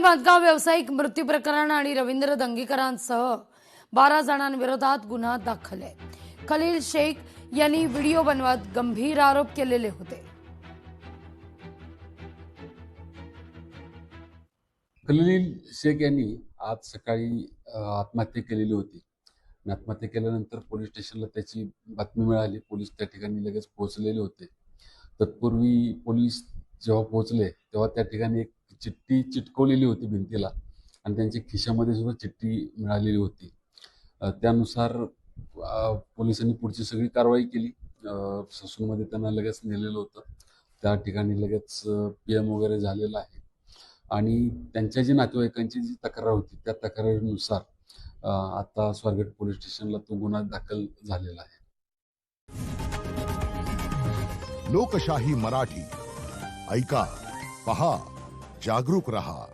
बांधकाम व्यावसायिक मृत्यू प्रकरण आणि रवींद्र दंगेकरांसह 12 जणांविरोधात गुन्हा दाखल आहे। खलील शेख यांनी व्हिडिओ बनवत गंभीर आरोप केलेले होते। खलील शेख यांनी आज सकाळी आत्महत्या केलेली होती। आत्महत्या केल्यानंतर पोलीस स्टेशनला त्याची बातमी मिळाली। पोलीस त्या ठिकाणी लगेच पोहोचलेले होते। तत्पूर्वी पोलीस जेव्हा पोहोचले तेव्हा त्या ठिकाणी एक चिठ्ठी चिटकवलेली होती भिंतीला आणि त्यांच्या खिशामध्ये सुद्धा चिठ्ठी मिळालेली होती। त्यानुसार पोलिसांनी पुढची सगळी कारवाई केली। ससूनमध्ये त्यांना लगेच नेलेलं होतं। त्या ठिकाणी लगेच PM वगैरे झालेला आहे आणि त्यांच्या जी नातेवाईकांची जी तक्रार होती त्या तक्रारीनुसार आता स्वारगेट पोलीस स्टेशनला तो गुन्हा दाखल झालेला आहे। लोकशाही मराठी ऐका, पहा, जागरूक रहा।